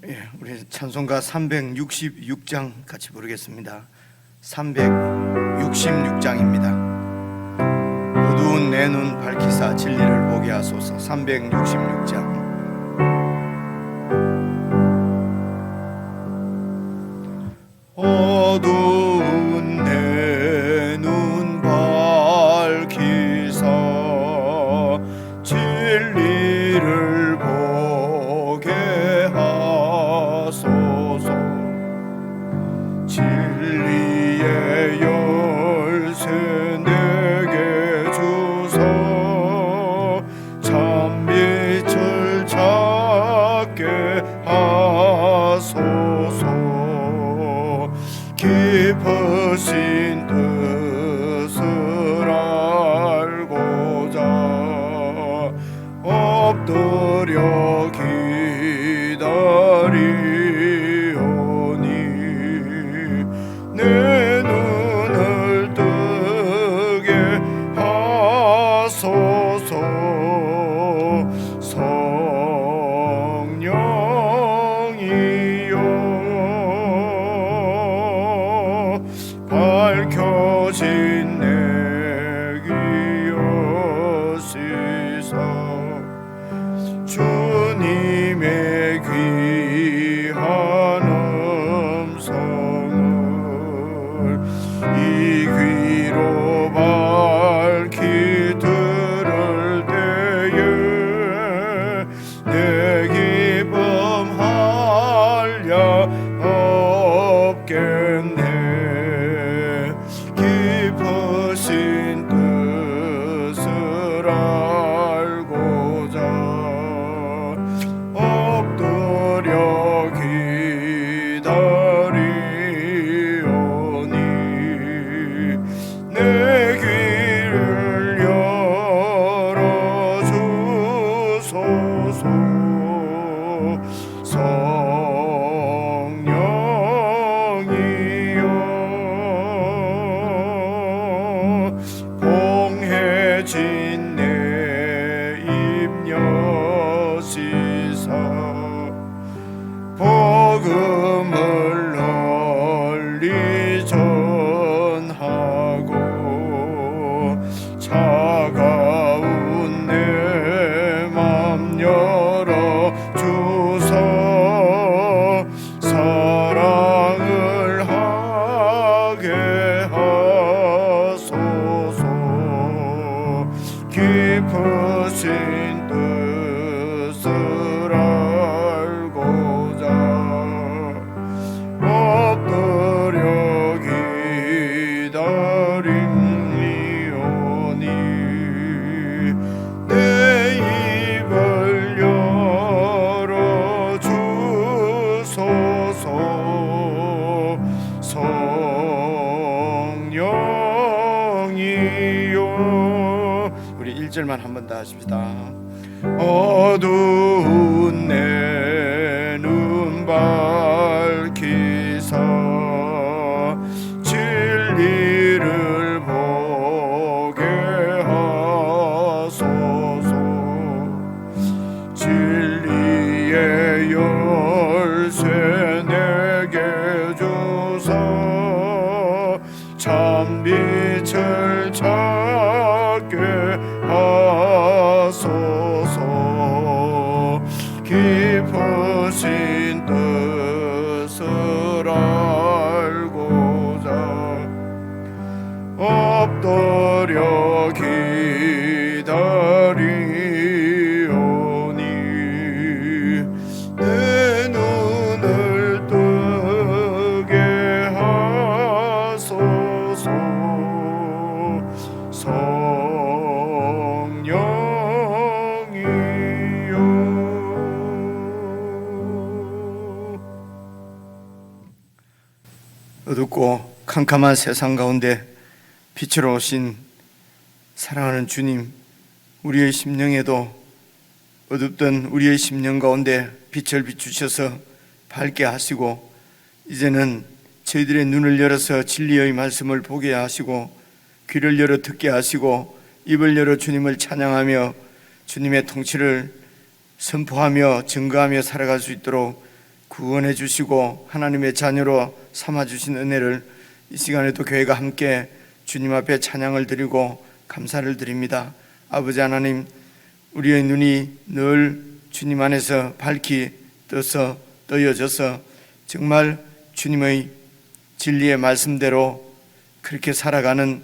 우리 찬송가 366장 같이 부르겠습니다. 366장입니다. 어두운 내 눈 밝히사 진리를 보게 하소서. 366장. 어두운 내 눈 밝히사 진리를 보게 하소서. 진리의 열쇠 내게 주사 참빛을 찾게 하소서. 깊으신 뜻을 알고자 엎드려 기다리오니 내 눈을 뜨게 하소서. 성령이여 밝혀진 내 귀여시사 주님의 귀한 음성을 이 귀로 밝히 들을 때에 내 기쁨 한량 없겠네. 깊으신 뜻을 알고자 엎드려 기다리오니 내 귀를 열어주소서. 성령이여 봉해진 내 입녀시사 복음을 널리 전하고 차가운 내 맘 열어주사 사랑을 하게 하소서. 깊으신 뜻을 알고자 엎드려 기다리오니 내 입을 열어주소서. 성령이여 우리 1절만 한 번 더 하십시다. 어두운 내 눈 밝히사 진리를 보게 하소서. 진리의 열쇠 내게 주사 참빛을 찾게 하소서. 깊으신 뜻을 알고자 엎드려 기다리오니 내 눈을 뜨게 하소서. 어둡고 캄캄한 세상 가운데 빛으로 오신 사랑하는 주님, 우리의 심령에도 어둡던 우리의 심령 가운데 빛을 비추셔서 밝게 하시고 이제는 저희들의 눈을 열어서 진리의 말씀을 보게 하시고 귀를 열어 듣게 하시고 입을 열어 주님을 찬양하며 주님의 통치를 선포하며 증거하며 살아갈 수 있도록 구원해 주시고 하나님의 자녀로 삼아 주신 은혜를 이 시간에도 교회가 함께 주님 앞에 찬양을 드리고 감사를 드립니다. 아버지 하나님, 우리의 눈이 늘 주님 안에서 밝히 떠여져서 정말 주님의 진리의 말씀대로 그렇게 살아가는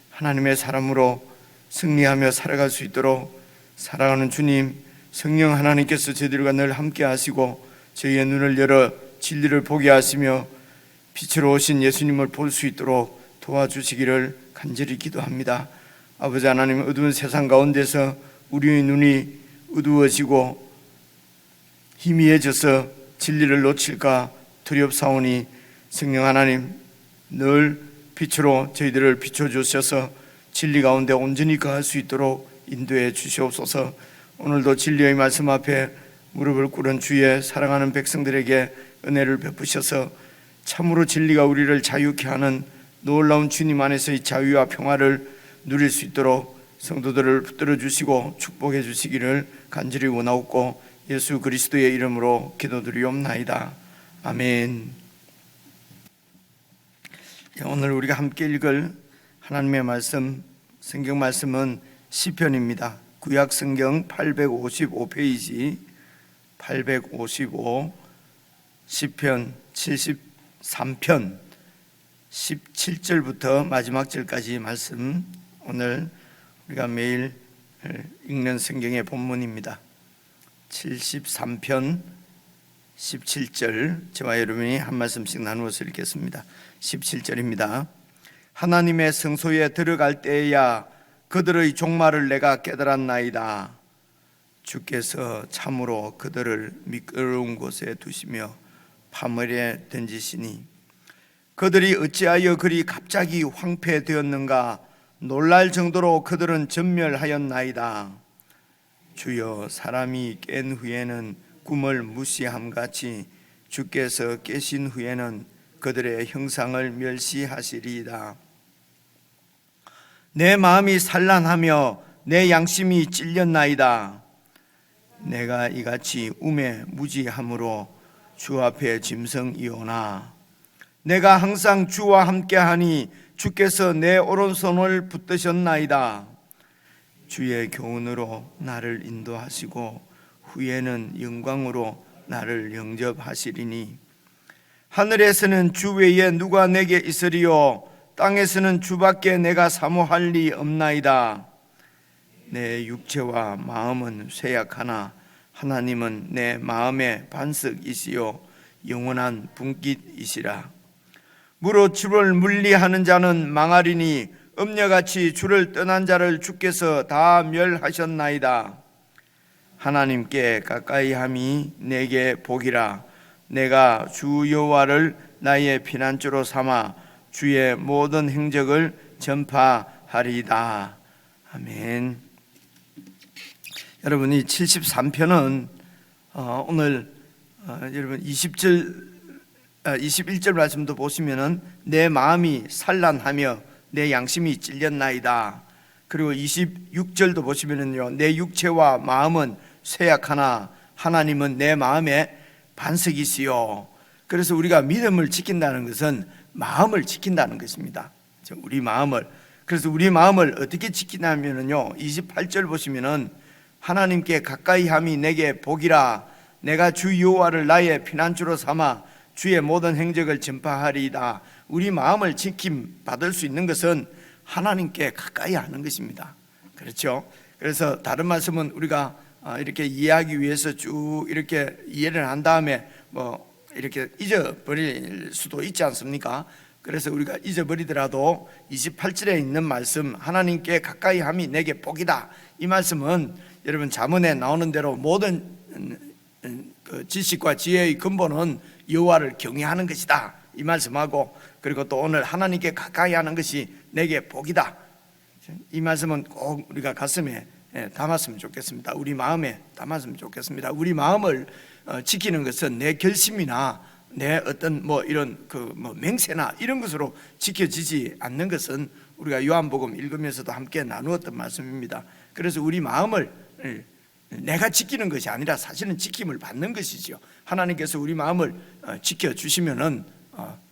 하나님의 사람으로 승리하며 살아갈 수 있도록 사랑하는 주님, 성령 하나님께서 저희들과 늘 함께 하시고 저희의 눈을 열어 진리를 보게 하시며 빛으로 오신 예수님을 볼 수 있도록 도와주시기를 간절히 기도합니다. 아버지 하나님, 어두운 세상 가운데서 우리의 눈이 어두워지고 희미해져서 진리를 놓칠까 두렵사오니 성령 하나님, 늘 빛으로 저희들을 비춰주셔서 진리 가운데 온전히 거할 수 있도록 인도해 주시옵소서. 오늘도 진리의 말씀 앞에 무릎을 꿇은 주의 사랑하는 백성들에게 은혜를 베푸셔서 참으로 진리가 우리를 자유케 하는 놀라운 주님 안에서의 자유와 평화를 누릴 수 있도록 성도들을 붙들어 주시고 축복해 주시기를 간절히 원하옵고 예수 그리스도의 이름으로 기도드리옵나이다. 아멘. 오늘 우리가 함께 읽을 하나님의 말씀, 성경 말씀은 시편입니다. 구약 성경 855페이지 855 시편 73편 17절부터 마지막 절까지 말씀, 오늘 우리가 매일 읽는 성경의 본문입니다. 73편 17절, 저와 여러분이 한 말씀씩 나누어서 읽겠습니다. 17절입니다. 하나님의 성소에 들어갈 때에야 그들의 종말을 내가 깨달았나이다. 주께서 참으로 그들을 미끄러운 곳에 두시며 파멸에 던지시니 그들이 어찌하여 그리 갑자기 황폐되었는가. 놀랄 정도로 그들은 전멸하였나이다. 주여, 사람이 깬 후에는 꿈을 무시함같이 주께서 깨신 후에는 그들의 형상을 멸시하시리이다. 내 마음이 산란하며 내 양심이 찔렸나이다. 내가 이같이 우매 무지함으로 주 앞에 짐승이오나 내가 항상 주와 함께하니 주께서 내 오른손을 붙드셨나이다. 주의 교훈으로 나를 인도하시고 후에는 영광으로 나를 영접하시리니 하늘에서는 주 외에 누가 내게 있으리요 땅에서는 주밖에 내가 사모할 리 없나이다. 내 육체와 마음은 쇠약하나 하나님은 내 마음의 반석이시요 영원한 분깃이시라. 무릇 주를 물리하는 자는 망하리니 음녀같이 주를 떠난 자를 주께서 다 멸하셨나이다. 하나님께 가까이함이 내게 복이라. 내가 주 여호와를 나의 피난처로 삼아 주의 모든 행적을 전파하리이다. 아멘. 여러분, 이 73편은 오늘 여러분 21절 말씀도 보시면은 내 마음이 산란하며 내 양심이 찔렸나이다. 그리고 26절도 보시면은요, 내 육체와 마음은 쇠약하나 하나님은 내 마음의 반석이시요. 그래서 우리가 믿음을 지킨다는 것은 마음을 지킨다는 것입니다. 우리 마음을. 그래서 우리 마음을 어떻게 지키냐면요, 28절 보시면은 하나님께 가까이함이 내게 복이라. 내가 주 여호와를 나의 피난처로 삼아 주의 모든 행적을 전파하리이다. 우리 마음을 지킴 받을 수 있는 것은 하나님께 가까이 하는 것입니다. 그렇죠? 그래서 다른 말씀은 우리가 이렇게 이해하기 위해서 쭉 이렇게 이해를 한 다음에 뭐 이렇게 잊어버릴 수도 있지 않습니까? 그래서 우리가 잊어버리더라도 28절에 있는 말씀, 하나님께 가까이 함이 내게 복이다, 이 말씀은 여러분 잠언에 나오는 대로 모든 그 지식과 지혜의 근본은 여호와를 경외하는 것이다, 이 말씀하고, 그리고 또 오늘 하나님께 가까이 하는 것이 내게 복이다, 이 말씀은 꼭 우리가 가슴에 담았으면 좋겠습니다. 우리 마음에 담았으면 좋겠습니다. 우리 마음을 지키는 것은 내 결심이나 내 어떤 뭐 이런 그 뭐 맹세나 이런 것으로 지켜지지 않는 것은 우리가 요한복음 읽으면서도 함께 나누었던 말씀입니다. 그래서 우리 마음을 내가 지키는 것이 아니라 사실은 지킴을 받는 것이지요. 하나님께서 우리 마음을 지켜주시면은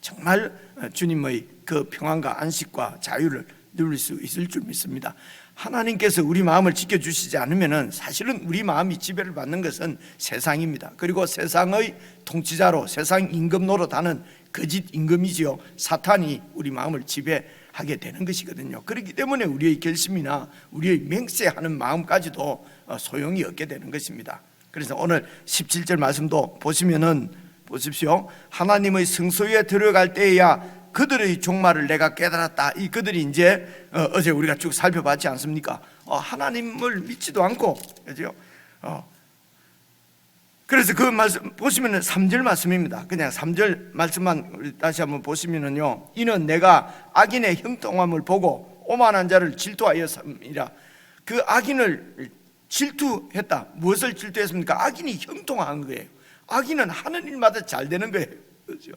정말 주님의 그 평안과 안식과 자유를 누릴 수 있을 줄 믿습니다. 하나님께서 우리 마음을 지켜주시지 않으면은 사실은 우리 마음이 지배를 받는 것은 세상입니다. 그리고 세상의 통치자로 세상 임금 노릇하는 거짓 임금이지요. 사탄이 우리 마음을 지배하게 되는 것이거든요. 그렇기 때문에 우리의 결심이나 우리의 맹세하는 마음까지도 소용이 없게 되는 것입니다. 그래서 오늘 17절 말씀도 보시면은 보십시오. 하나님의 성소에 들어갈 때에야 그들의 종말을 내가 깨달았다. 이 그들이 이제 어제 우리가 쭉 살펴봤지 않습니까? 하나님을 믿지도 않고, 그죠? 그래서 그 말씀 보시면은 3절 말씀입니다. 그냥 3절 말씀만 다시 한번 보시면은요. 이는 내가 악인의 형통함을 보고 오만한 자를 질투하였음이라. 그 악인을 질투했다. 무엇을 질투했습니까? 악인이 형통한 거예요. 악인은 하는 일마다 잘 되는 거예요. 그렇죠?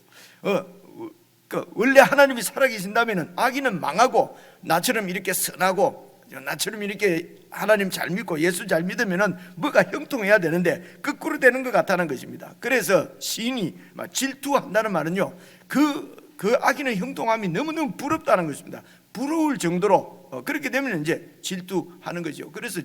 원래 하나님이 살아계신다면 악인은 망하고 나처럼 이렇게 선하고 나처럼 이렇게 하나님 잘 믿고 예수 잘 믿으면 뭐가 형통해야 되는데 거꾸로 되는 것 같다는 것입니다. 그래서 시인이 질투한다는 말은요, 그 악인의 형통함이 너무너무 부럽다는 것입니다. 부러울 정도로 그렇게 되면 이제 질투하는 거죠. 그래서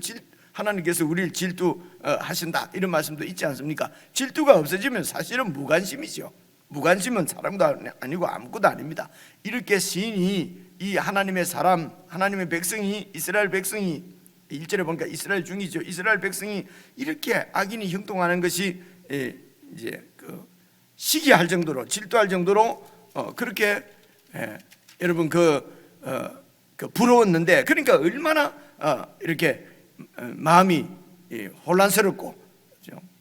하나님께서 우리를 질투하신다 이런 말씀도 있지 않습니까? 질투가 없어지면 사실은 무관심이죠. 무관심은 사람도 아니고 아무것도 아닙니다. 이렇게 시인이 이 하나님의 사람, 하나님의 백성이, 이스라엘 백성이 1절에 보니까 이스라엘 중이죠. 이스라엘 백성이 이렇게 악인이 형통하는 것이 이제 시기할 정도로, 질투할 정도로 그렇게 여러분 부러웠는데, 그러니까 얼마나 이렇게 마음이 혼란스럽고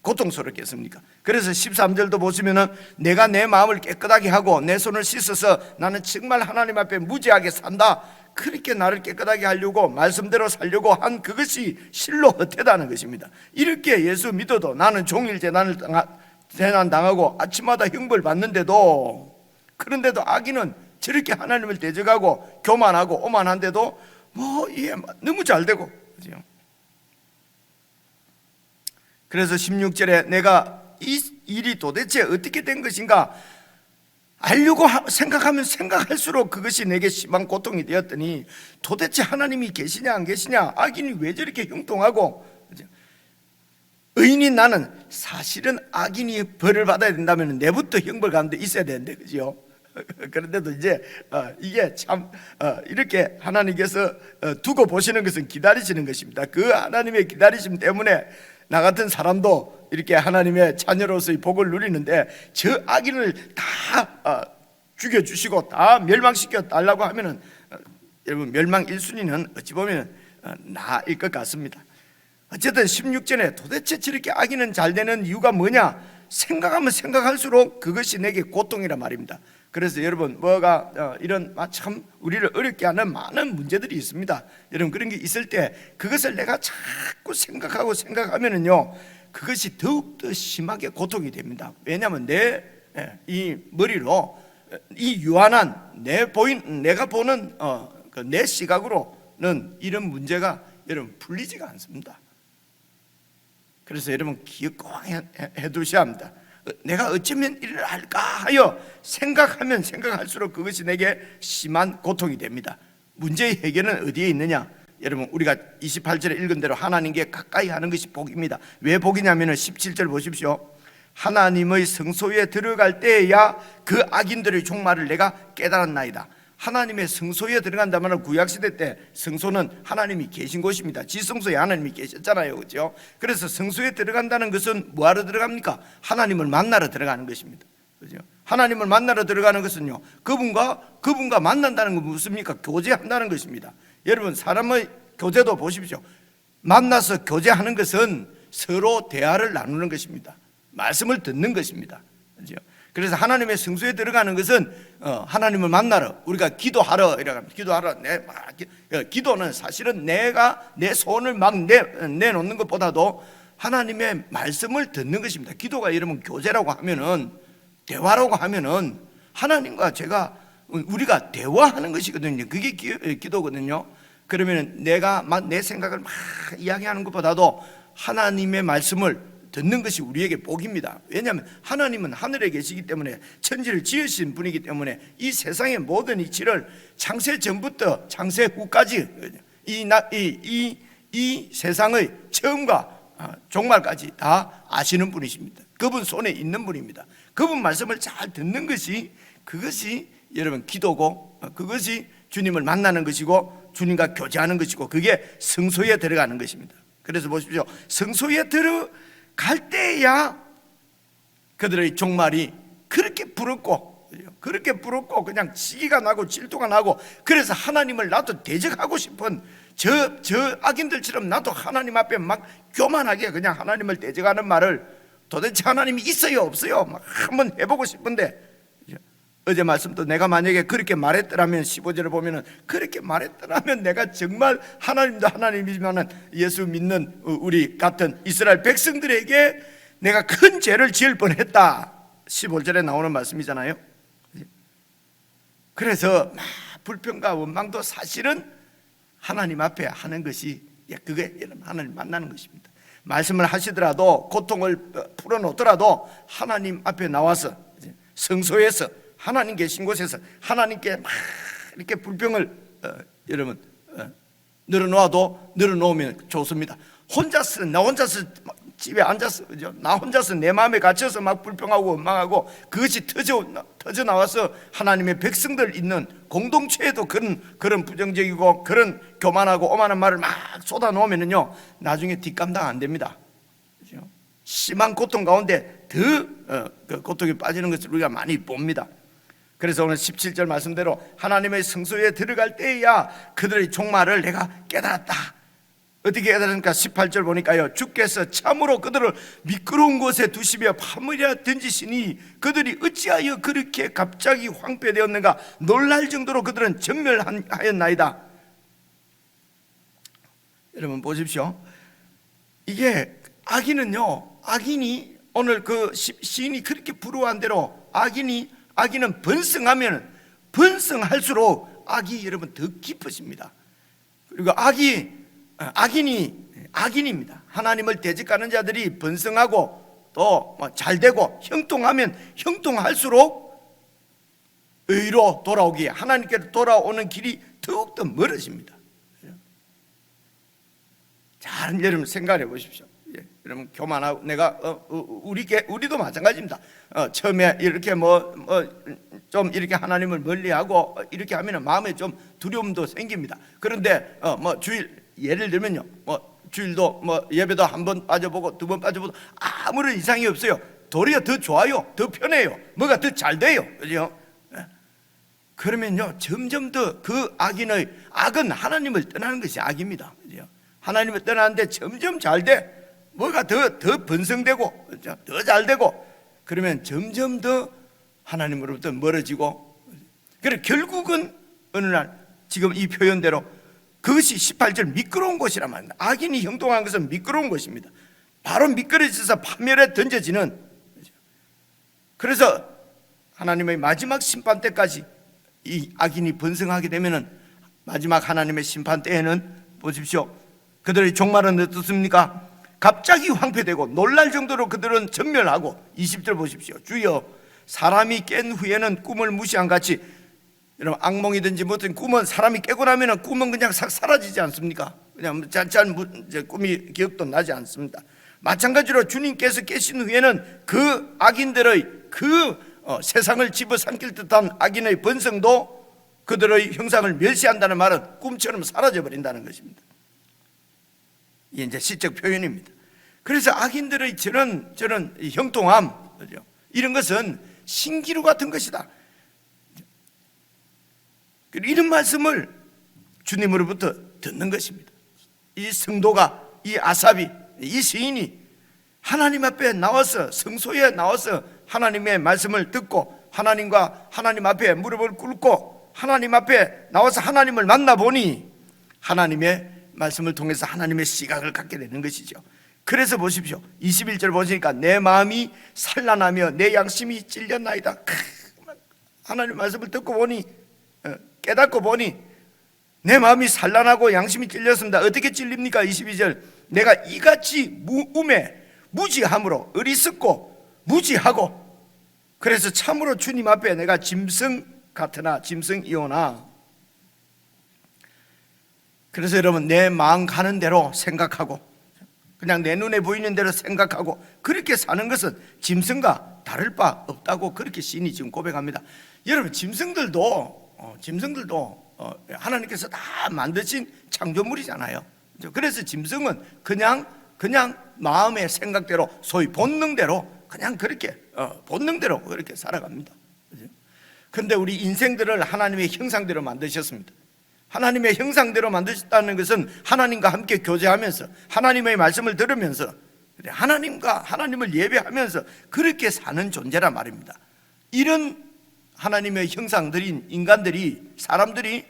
고통스럽겠습니까? 그래서 13절도 보시면은 내가 내 마음을 깨끗하게 하고 내 손을 씻어서 나는 정말 하나님 앞에 무죄하게 산다. 그렇게 나를 깨끗하게 하려고 말씀대로 살려고 한 그것이 실로 헛되다는 것입니다. 이렇게 예수 믿어도 나는 종일 재난 당하고 아침마다 형벌 받는데도, 그런데도 악인은 저렇게 하나님을 대적하고 교만하고 오만한데도 너무 잘 되고, 그죠? 그래서 16절에 내가 이 일이 도대체 어떻게 된 것인가 알려고 생각하면 생각할수록 그것이 내게 심한 고통이 되었더니 도대체 하나님이 계시냐 안 계시냐, 악인이 왜 저렇게 형통하고, 의인인 나는 사실은 악인이 벌을 받아야 된다면 내부터 형벌 가운데 있어야 되는데, 그죠? 그런데도 이제 이게 참 이렇게 하나님께서 두고 보시는 것은 기다리시는 것입니다. 그 하나님의 기다리심 때문에 나 같은 사람도 이렇게 하나님의 자녀로서의 복을 누리는데, 저 악인을 다 죽여주시고 다 멸망시켜 달라고 하면은 여러분 멸망 1순위는 어찌 보면 나일 것 같습니다. 어쨌든 16절에 도대체 저렇게 악인은 잘 되는 이유가 뭐냐 생각하면 생각할수록 그것이 내게 고통이라 말입니다. 그래서 여러분 이런 참 우리를 어렵게 하는 많은 문제들이 있습니다. 여러분 그런 게 있을 때 그것을 내가 자꾸 생각하면은요, 그것이 더욱더 심하게 고통이 됩니다. 왜냐하면 내 이 머리로 이 유한한 내가 보는 내 시각으로는 이런 문제가 여러분 풀리지가 않습니다. 그래서 여러분 기억 꼭 해두셔야 합니다. 내가 어쩌면 이를 할까 하여 생각하면 생각할수록 그것이 내게 심한 고통이 됩니다. 문제의 해결은 어디에 있느냐? 여러분 우리가 28절에 읽은 대로 하나님께 가까이 하는 것이 복입니다. 왜 복이냐면 17절 보십시오. 하나님의 성소에 들어갈 때에야 그 악인들의 종말을 내가 깨달았나이다. 하나님의 성소에 들어간다면 구약시대 때 성소는 하나님이 계신 곳입니다. 지성소에 하나님이 계셨잖아요, 그렇죠? 그래서 성소에 들어간다는 것은 뭐하러 들어갑니까? 하나님을 만나러 들어가는 것입니다, 그렇죠? 하나님을 만나러 들어가는 것은요, 그분과 만난다는 건 무엇입니까? 교제한다는 것입니다. 여러분 사람의 교제도 보십시오. 만나서 교제하는 것은 서로 대화를 나누는 것입니다. 말씀을 듣는 것입니다, 그렇죠? 그래서 하나님의 성소에 들어가는 것은 하나님을 만나러, 우리가 기도하러 이라고 합니다. 기도하러 기도는 사실은 내가 내 소원을 막 내놓는 것보다도 하나님의 말씀을 듣는 것입니다. 기도가 여러분 교제라고 하면은, 대화라고 하면은 하나님과 우리가 대화하는 것이거든요. 그게 기도거든요. 그러면 내가 막 내 생각을 막 이야기하는 것보다도 하나님의 말씀을 듣는 것이 우리에게 복입니다. 왜냐하면 하나님은 하늘에 계시기 때문에, 천지를 지으신 분이기 때문에 이 세상의 모든 이치를 창세 전부터 창세 후까지 이 세상의 처음과 종말까지 다 아시는 분이십니다. 그분 손에 있는 분입니다. 그분 말씀을 잘 듣는 것이, 그것이 여러분 기도고, 그것이 주님을 만나는 것이고 주님과 교제하는 것이고, 그게 성소에 들어가는 것입니다. 그래서 보십시오. 성소에 들어갈 때야 그들의 종말이 그렇게 부럽고 그냥 시기가 나고 질투가 나고, 그래서 하나님을 나도 대적하고 싶은 저 악인들처럼 나도 하나님 앞에 막 교만하게 그냥 하나님을 대적하는 말을, 도대체 하나님이 있어요 없어요 막 한번 해보고 싶은데, 어제 말씀도 내가 만약에 그렇게 말했더라면, 15절을 보면은 그렇게 말했더라면 내가 정말 하나님도 하나님이지만 예수 믿는 우리 같은 이스라엘 백성들에게 내가 큰 죄를 지을 뻔했다, 15절에 나오는 말씀이잖아요. 그래서 불평과 원망도 사실은 하나님 앞에 하는 것이, 그게 하나님 만나는 것입니다. 말씀을 하시더라도, 고통을 풀어놓더라도 하나님 앞에 나와서 성소에서, 하나님 계신 곳에서 하나님께 막 이렇게 불평을 여러분 늘어놓으면 좋습니다. 나 혼자서 집에 앉아서, 나 혼자서 내 마음에 갇혀서 막 불평하고 원망하고, 그것이 터져 나와서 하나님의 백성들 있는 공동체에도 그런 부정적이고 그런 교만하고 오만한 말을 막 쏟아놓으면요, 나중에 뒷감당 안 됩니다. 그렇죠? 심한 고통 가운데 더 그 고통에 빠지는 것을 우리가 많이 봅니다. 그래서 오늘 17절 말씀대로 하나님의 성소에 들어갈 때에야 그들의 종말을 내가 깨달았다. 어떻게 깨달으니까 18절 보니까요, 주께서 참으로 그들을 미끄러운 곳에 두시며 파물에 던지시니 그들이 어찌하여 그렇게 갑자기 황폐되었는가, 놀랄 정도로 그들은 전멸하였나이다. 여러분 보십시오. 이게 악인이 오늘 그 시인이 그렇게 부러워한 대로, 악인은 번성하면 번성할수록 악이 여러분 더 깊어집니다. 그리고 악인입니다. 하나님을 대적하는 자들이 번성하고 또 잘되고 형통하면 형통할수록 의로 돌아오기에, 하나님께로 돌아오는 길이 더욱더 멀어집니다. 잘 여러분 생각해 보십시오. 여러분 교만하고, 내가 우리도 마찬가지입니다. 처음에 이렇게 좀 이렇게 하나님을 멀리하고 이렇게 하면 마음에 좀 두려움도 생깁니다. 그런데 주일, 예를 들면요, 주일도 예배도 한 번 빠져보고 두 번 빠져보고 아무런 이상이 없어요. 도리어 더 좋아요, 더 편해요, 뭐가 더 잘 돼요, 그죠? 그러면요, 점점 더 그 악은 하나님을 떠나는 것이 악입니다. 그죠? 하나님을 떠나는데 점점 잘 돼, 뭐가 더 번성되고 더 잘 되고, 그러면 점점 더 하나님으로부터 멀어지고, 그래 결국은 어느 날 지금 이 표현대로 그것이 18절 미끄러운 곳이란 말입니다. 악인이 형통한 것은 미끄러운 것입니다. 바로 미끄러져서 파멸에 던져지는. 그래서 하나님의 마지막 심판 때까지 이 악인이 번성하게 되면은, 마지막 하나님의 심판 때에는 보십시오, 그들의 종말은 어떻습니까? 갑자기 황폐되고 놀랄 정도로 그들은 전멸하고. 20절 보십시오. 주여, 사람이 깬 후에는 꿈을 무시한 같이, 여러분 악몽이든지 뭐든 꿈은 사람이 깨고 나면 꿈은 그냥 싹 사라지지 않습니까? 그냥 꿈이 기억도 나지 않습니다. 마찬가지로 주님께서 깨신 후에는 그 악인들의 세상을 집어삼킬 듯한 악인의 번성도 그들의 형상을 멸시한다는 말은 꿈처럼 사라져 버린다는 것입니다. 이게 이제 시적 표현입니다. 그래서 악인들의 저런 형통함, 이런 것은 신기루 같은 것이다. 이런 말씀을 주님으로부터 듣는 것입니다. 이 성도가, 이 아삽이, 이 시인이 하나님 앞에 나와서, 성소에 나와서 하나님의 말씀을 듣고 하나님 앞에 무릎을 꿇고 하나님 앞에 나와서 하나님을 만나보니 하나님의 말씀을 통해서 하나님의 시각을 갖게 되는 것이죠. 그래서 보십시오, 21절 보시니까 내 마음이 산란하며 내 양심이 찔렸나이다. 하나님 말씀을 듣고 보니, 깨닫고 보니 내 마음이 산란하고 양심이 찔렸습니다. 어떻게 찔립니까? 22절, 내가 이같이 무지함으로 어리석고 무지하고 그래서 참으로 주님 앞에 내가 짐승 같으나 짐승이오나. 그래서 여러분, 내 마음 가는 대로 생각하고 그냥 내 눈에 보이는 대로 생각하고 그렇게 사는 것은 짐승과 다를 바 없다고 그렇게 시인이 지금 고백합니다. 여러분, 짐승들도 하나님께서 다 만드신 창조물이잖아요. 그래서 짐승은 그냥 마음의 생각대로, 소위 본능대로 그냥 그렇게 본능대로 그렇게 살아갑니다. 그런데 우리 인생들을 하나님의 형상대로 만드셨습니다. 하나님의 형상대로 만드셨다는 것은 하나님과 함께 교제하면서 하나님의 말씀을 들으면서 하나님을 예배하면서 그렇게 사는 존재란 말입니다. 이런 하나님의 형상들인 인간들이, 사람들이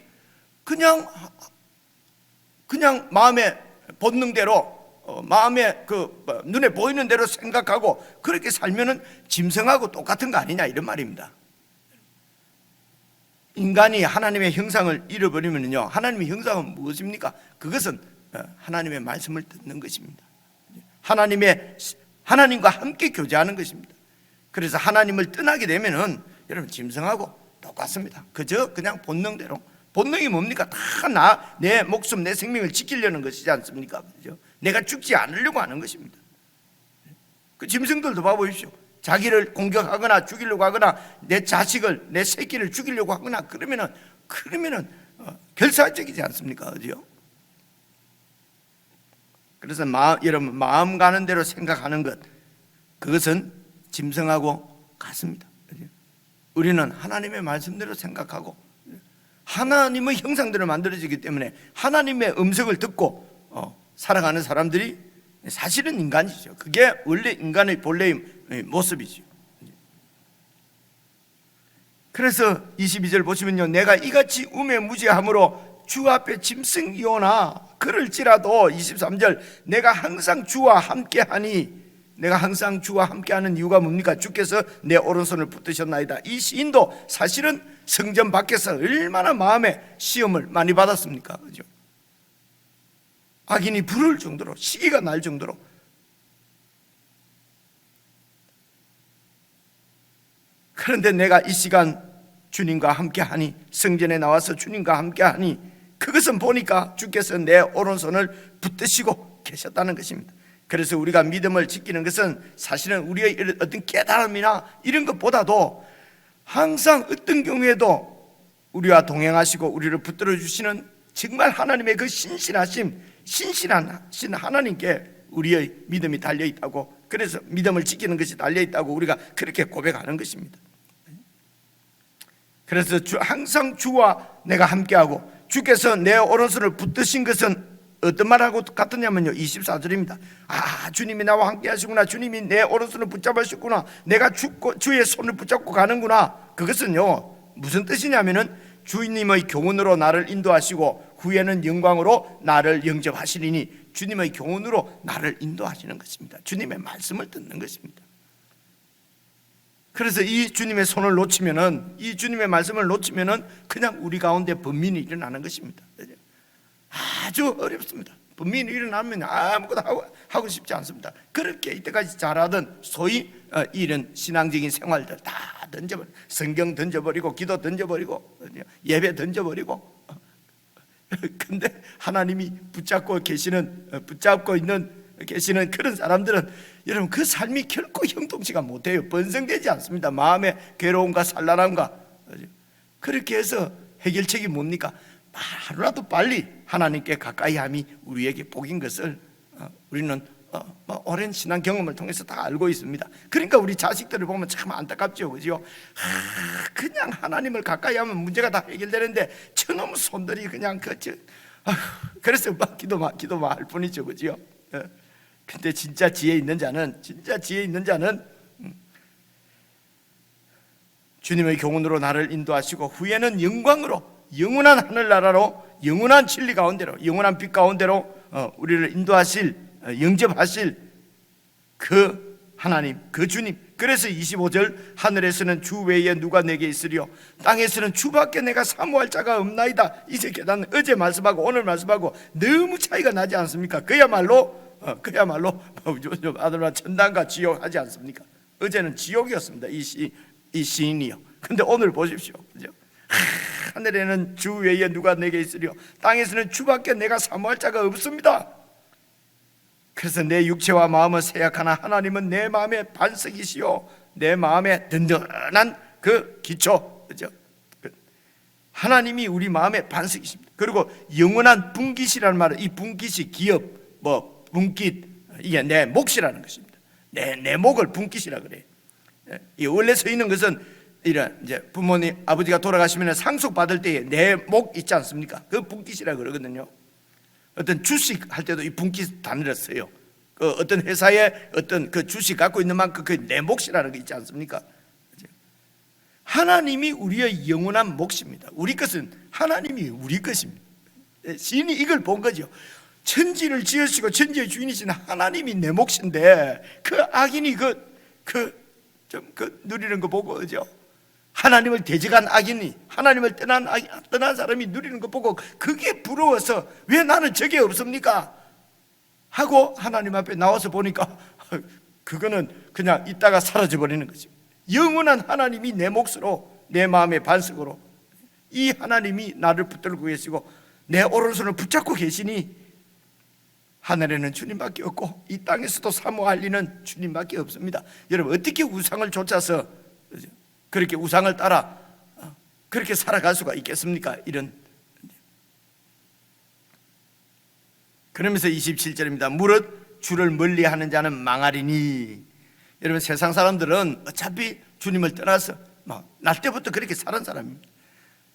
그냥 마음의 본능대로 마음의 눈에 보이는 대로 생각하고 그렇게 살면은 짐승하고 똑같은 거 아니냐, 이런 말입니다. 인간이 하나님의 형상을 잃어버리면요, 하나님의 형상은 무엇입니까? 그것은 하나님의 말씀을 듣는 것입니다. 하나님과 함께 교제하는 것입니다. 그래서 하나님을 떠나게 되면은 여러분, 짐승하고 똑같습니다. 그냥 본능대로. 본능이 뭡니까? 다 내 목숨, 내 생명을 지키려는 것이지 않습니까? 그죠? 내가 죽지 않으려고 하는 것입니다. 그 짐승들도 봐보십시오. 자기를 공격하거나 죽이려고 하거나 내 자식을, 내 새끼를 죽이려고 하거나 그러면은 결사적이지 않습니까? 그죠? 그래서 여러분, 마음 가는 대로 생각하는 것, 그것은 짐승하고 같습니다. 그죠? 우리는 하나님의 말씀대로 생각하고 하나님의 형상대로 만들어지기 때문에 하나님의 음성을 듣고 살아가는 사람들이 사실은 인간이죠. 그게 원래 인간의 본래의 모습이죠. 그래서 22절 보시면요, 내가 이같이 우매무지함으로 주 앞에 짐승이오나 그럴지라도 23절 내가 항상 주와 함께하니. 내가 항상 주와 함께하는 이유가 뭡니까? 주께서 내 오른손을 붙드셨나이다. 이 시인도 사실은 성전 밖에서 얼마나 마음의 시험을 많이 받았습니까? 그죠? 악인이 부를 정도로, 시기가 날 정도로. 그런데 내가 이 시간 주님과 함께하니, 성전에 나와서 주님과 함께하니, 그것은 보니까 주께서 내 오른손을 붙드시고 계셨다는 것입니다. 그래서 우리가 믿음을 지키는 것은 사실은 우리의 어떤 깨달음이나 이런 것보다도 항상 어떤 경우에도 우리와 동행하시고 우리를 붙들어 주시는 정말 하나님의 그 신실하신 하나님께 우리의 믿음이 달려 있다고, 그래서 믿음을 지키는 것이 달려 있다고 우리가 그렇게 고백하는 것입니다. 그래서 항상 주와 내가 함께하고 주께서 내 오른손을 붙드신 것은 어떤 말하고 같으냐면요, 24절입니다. 주님이 나와 함께 하시구나, 주님이 내 오른손을 붙잡으셨구나, 내가 주의 손을 붙잡고 가는구나. 그것은요, 무슨 뜻이냐면은 주님의 교훈으로 나를 인도하시고 후에는 영광으로 나를 영접하시리니, 주님의 교훈으로 나를 인도하시는 것입니다. 주님의 말씀을 듣는 것입니다. 그래서 이 주님의 손을 놓치면은, 이 주님의 말씀을 놓치면은 그냥 우리 가운데 번민이 일어나는 것입니다. 아주 어렵습니다. 번민이 일어나면 아무것도 하고 싶지 않습니다. 그렇게 이때까지 잘하던 소위 이런 신앙적인 생활들 다 던져버리고, 성경 던져버리고, 기도 던져버리고, 예배 던져버리고. 근데 하나님이 붙잡고 계시는 그런 사람들은 여러분, 그 삶이 결코 형통치가 못해요. 번성되지 않습니다. 마음의 괴로움과 산란함과. 그렇게 해서 해결책이 뭡니까? 하루라도 빨리 하나님께 가까이 함이 우리에게 복인 것을 우리는 오랜 신앙 경험을 통해서 다 알고 있습니다. 그러니까 우리 자식들을 보면 참 안타깝죠, 그죠? 그냥 하나님을 가까이 하면 문제가 다 해결되는데 저놈 손들이 그냥 그래서 막 기도만 할 뿐이죠, 그죠? 근데 진짜 지혜 있는 자는 주님의 교훈으로 나를 인도하시고 후에는 영광으로, 영원한 하늘나라로, 영원한 진리 가운데로, 영원한 빛 가운데로 우리를 인도하실, 영접하실 그 하나님, 그 주님. 그래서 25절 하늘에서는 주 외에 누가 내게 있으리요, 땅에서는 주밖에 내가 사모할 자가 없나이다. 이제 깨닫는, 어제 말씀하고 오늘 말씀하고 너무 차이가 나지 않습니까? 그야말로 그야말로 아들아 천당과 지옥 하지 않습니까? 어제는 지옥이었습니다. 이 시인이요. 근데 오늘 보십시오, 그죠? 하늘에는 주 외에 누가 내게 있으리요, 땅에서는 주밖에 내가 사모할 자가 없습니다. 그래서 내 육체와 마음은 세약하나 하나님은 내 마음의 반석이시요 내 마음의 든든한 그 기초, 그죠? 하나님이 우리 마음의 반석이십니다. 그리고 영원한 분깃이라는 말은, 이 분깃이 기업, 분깃, 이게 내 몫이라는 것입니다. 내 목을 분깃이라 그래요. 이 원래 서 있는 것은 이런, 이제 부모님 아버지가 돌아가시면 상속 받을 때에 내 목 있지 않습니까? 그 분깃이라 그러거든요. 어떤 주식 할 때도 이 분깃 단어를 써요. 그 어떤 회사에 어떤 그 주식 갖고 있는 만큼 그 내 몫이라는 게 있지 않습니까? 하나님이 우리의 영원한 몫입니다. 우리 것은 하나님이 우리 것입니다. 시인이 이걸 본 거죠. 천지를 지으시고 천지의 주인이신 하나님이 내 몫인데, 그 악인이 누리는 거 보고, 그죠? 하나님을 대적한 악인이, 하나님을 떠난 사람이 누리는 거 보고 그게 부러워서 왜 나는 저게 없습니까? 하고 하나님 앞에 나와서 보니까 그거는 그냥 있다가 사라져 버리는 거죠. 영원한 하나님이 내 몫으로, 내 마음의 반석으로, 이 하나님이 나를 붙들고 계시고 내 오른손을 붙잡고 계시니 하늘에는 주님밖에 없고 이 땅에서도 사모할 리는 주님밖에 없습니다. 여러분, 어떻게 우상을 쫓아서 그렇게 우상을 따라 그렇게 살아갈 수가 있겠습니까? 그러면서 27절입니다. 무릇 주를 멀리하는 자는 망하리니. 여러분, 세상 사람들은 어차피 주님을 떠나서 날 때부터 그렇게 살은 사람입니다.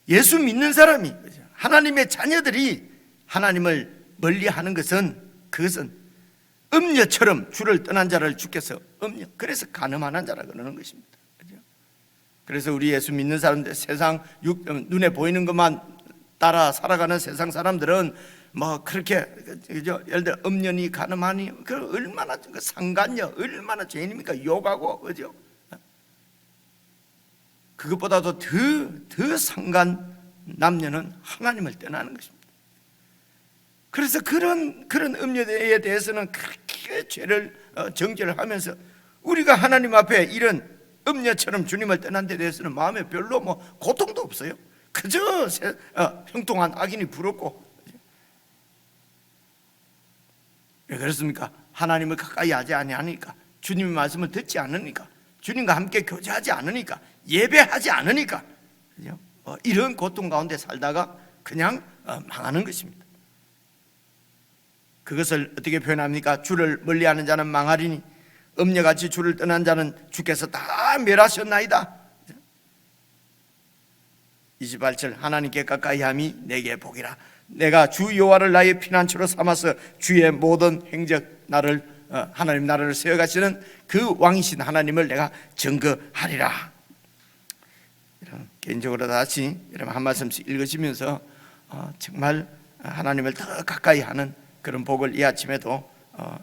예수 믿는 사람이, 하나님의 자녀들이 하나님을 멀리하는 것은, 그것은 음녀처럼 주를 떠난 자를 주께서 그래서 가늠하는 자라 그러는 것입니다. 그래서 우리 예수 믿는 사람들, 세상 눈에 보이는 것만 따라 살아가는 세상 사람들은 그렇게, 그죠? 예를 들어 음녀니 가늠하니, 그 얼마나 상간녀, 얼마나 죄인입니까? 욕하고, 그죠? 그것보다도 더 상간 남녀는 하나님을 떠나는 것입니다. 그래서 그런 음녀에 대해서는 그렇게 죄를 정죄를 하면서, 우리가 하나님 앞에 이런 음녀처럼 주님을 떠난 데 대해서는 마음에 별로 고통도 없어요. 그저 형통한 악인이 부럽고. 왜 그렇습니까? 하나님을 가까이 하지 아니하니까, 주님의 말씀을 듣지 않으니까, 주님과 함께 교제하지 않으니까, 예배하지 않으니까, 그죠? 이런 고통 가운데 살다가 그냥 망하는 것입니다. 그것을 어떻게 표현합니까? 주를 멀리하는 자는 망하리니 음녀같이 주를 떠난 자는 주께서 다 멸하셨나이다. 28절, 하나님께 가까이함이 내게 복이라. 내가 주 여호와를 나의 피난처로 삼아서 주의 모든 행적, 하나님 나라를 세워가시는 그 왕이신 하나님을 내가 증거하리라. 개인적으로 다시 여러분 한 말씀씩 읽으시면서 정말 하나님을 더 가까이 하는 그런 복을 이 아침에도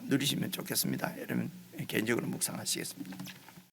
누리시면 좋겠습니다. 여러분 개인적으로 묵상하시겠습니다.